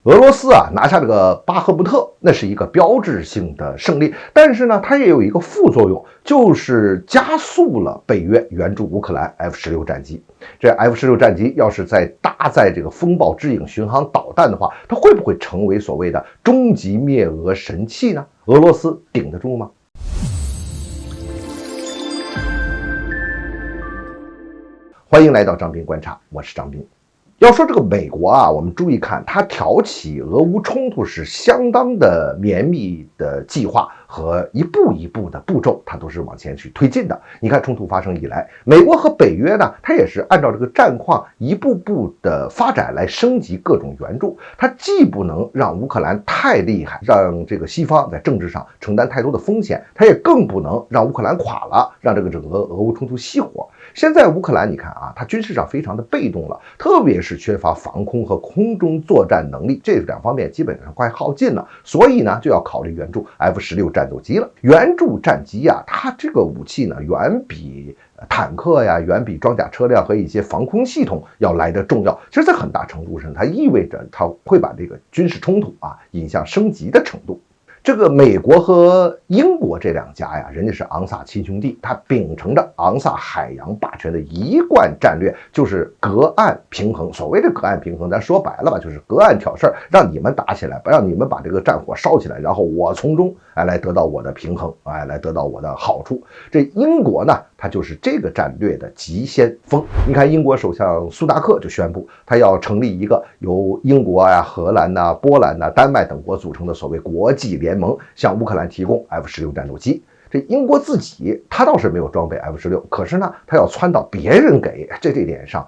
俄罗斯拿下这个巴赫穆特，那是一个标志性的胜利，但是呢，它也有一个副作用，就是加速了北约援助乌克兰 F-16战机。这 F-16战机要是再搭载这个风暴之影巡航导弹的话，它会不会成为所谓的终极灭俄神器呢？俄罗斯顶得住吗？欢迎来到张斌观察，我是张斌。要说这个美国我们注意看，它挑起俄乌冲突是相当的绵密的计划和一步一步的步骤，它都是往前去推进的。你看冲突发生以来，美国和北约呢，它也是按照这个战况一步步的发展来升级各种援助。它既不能让乌克兰太厉害，让这个西方在政治上承担太多的风险，它也更不能让乌克兰垮了，让这个整个俄乌冲突熄火。现在乌克兰你看它军事上非常的被动了，特别是缺乏防空和空中作战能力，这两方面基本上快耗尽了，所以呢就要考虑援助 F-16战斗机了。援助战机它这个武器呢远比坦克远比装甲车辆和一些防空系统要来得重要。其实在很大程度上，它意味着它会把这个军事冲突引向升级的程度。这个美国和英国这两家人家是昂萨亲兄弟，他秉承着昂萨海洋霸权的一贯战略，就是隔岸平衡。所谓的隔岸平衡，咱说白了吧，就是隔岸挑事儿，让你们打起来，不让你们把这个战火烧起来，然后我从中来得到我的平衡，来得到我的好处。这英国呢，它就是这个战略的急先锋。你看，英国首相苏达克就宣布，他要成立一个由英国荷兰波兰丹麦等国组成的所谓国际联盟，向乌克兰提供 F-16战斗机。这英国自己他倒是没有装备 F-16，可是呢，他要撺到别人给，这点上，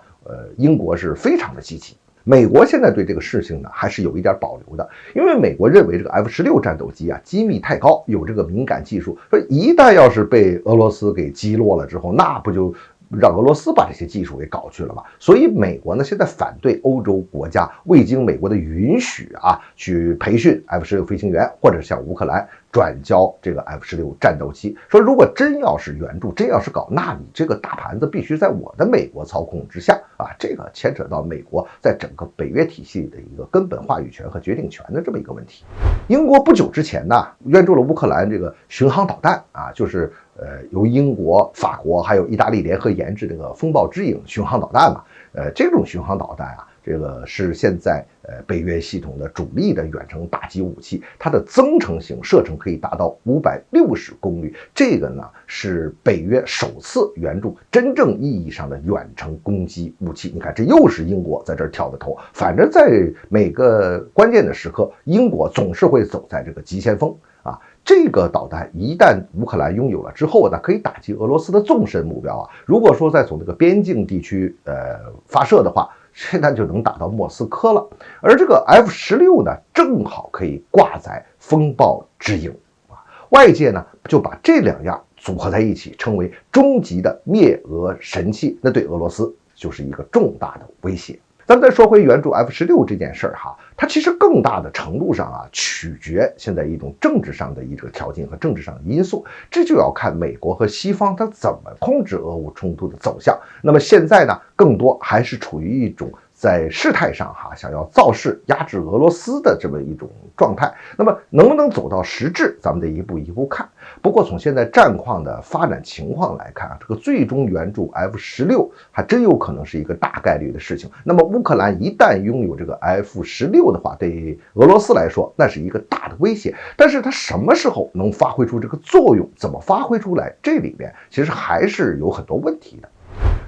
英国是非常的积极。美国现在对这个事情呢还是有一点保留的，因为美国认为这个 F-16战斗机机密太高，有这个敏感技术，说一旦要是被俄罗斯给击落了之后，那不就让俄罗斯把这些技术给搞去了嘛？所以美国呢现在反对欧洲国家未经美国的允许去培训 F-16飞行员，或者向乌克兰转交这个 F-16战斗机，说如果真要是援助，真要是搞，那你这个大盘子必须在我的美国操控之下这个牵扯到美国在整个北约体系的一个根本话语权和决定权的这么一个问题。英国不久之前呢援助了乌克兰这个巡航导弹就是由英国、法国还有意大利联合研制这个风暴之影巡航导弹嘛。这种巡航导弹这个是现在北约系统的主力的远程打击武器，它的增程型射程可以达到560公里，这个呢是北约首次援助真正意义上的远程攻击武器。你看，这又是英国在这儿挑的头，反正在每个关键的时刻，英国总是会走在这个急先锋这个导弹一旦乌克兰拥有了之后呢，可以打击俄罗斯的纵深目标如果说再从这个边境地区发射的话，现在就能打到莫斯科了。而这个 F-16呢，正好可以挂载风暴之影外界呢就把这两样组合在一起，称为终极的灭俄神器，那对俄罗斯就是一个重大的威胁。咱们再说回援助 F-16这件事儿它其实更大的程度上取决现在一种政治上的一个条件和政治上的因素，这就要看美国和西方它怎么控制俄乌冲突的走向。那么现在呢，更多还是处于一种在事态上想要造势压制俄罗斯的这么一种状态。那么能不能走到实质，咱们得一步一步看。不过从现在战况的发展情况来看这个最终援助 F-16还真有可能是一个大概率的事情。那么乌克兰一旦拥有这个 F-16的话，对俄罗斯来说那是一个大的威胁，但是它什么时候能发挥出这个作用，怎么发挥出来，这里面其实还是有很多问题的。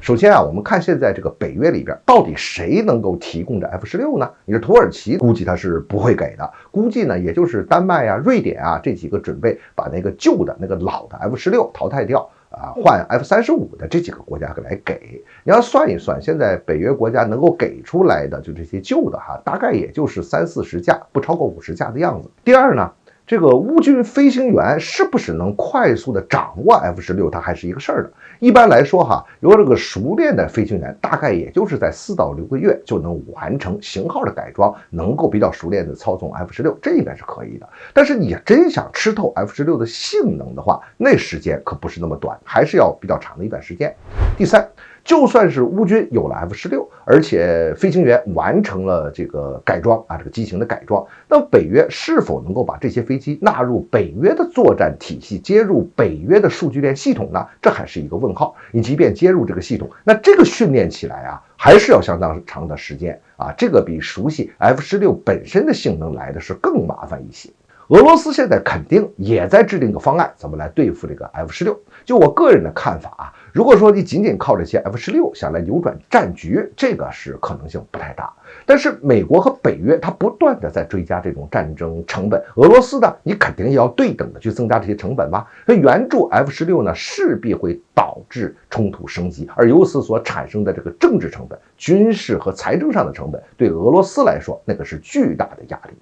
首先我们看现在这个北约里边到底谁能够提供这 F-16呢？你说土耳其估计它是不会给的，估计呢也就是丹麦瑞典这几个准备把那个旧的那个老的 F-16淘汰掉换 F-35的这几个国家来给。你要算一算，现在北约国家能够给出来的就这些旧的大概也就是30-40架，不超过50架的样子。第二呢，这个乌军飞行员是不是能快速的掌握 F-16，它还是一个事儿的。一般来说有这个熟练的飞行员，大概也就是在4到6个月就能完成型号的改装，能够比较熟练的操纵 F-16，这应该是可以的。但是你真想吃透 F-16的性能的话，那时间可不是那么短，还是要比较长的一段时间。第三，就算是乌军有了 F-16，而且飞行员完成了这个改装这个机型的改装，那么北约是否能够把这些飞机纳入北约的作战体系，接入北约的数据链系统呢？这还是一个问号。你即便接入这个系统，那这个训练起来还是要相当长的时间这个比熟悉 F-16本身的性能来的是更麻烦一些。俄罗斯现在肯定也在制定个方案，怎么来对付这个 F-16。就我个人的看法如果说你仅仅靠这些 F-16想来扭转战局，这个是可能性不太大。但是美国和北约它不断的在追加这种战争成本，俄罗斯呢，你肯定也要对等的去增加这些成本吧？那援助 F-16呢，势必会导致冲突升级，而由此所产生的这个政治成本、军事和财政上的成本，对俄罗斯来说，那个是巨大的压力。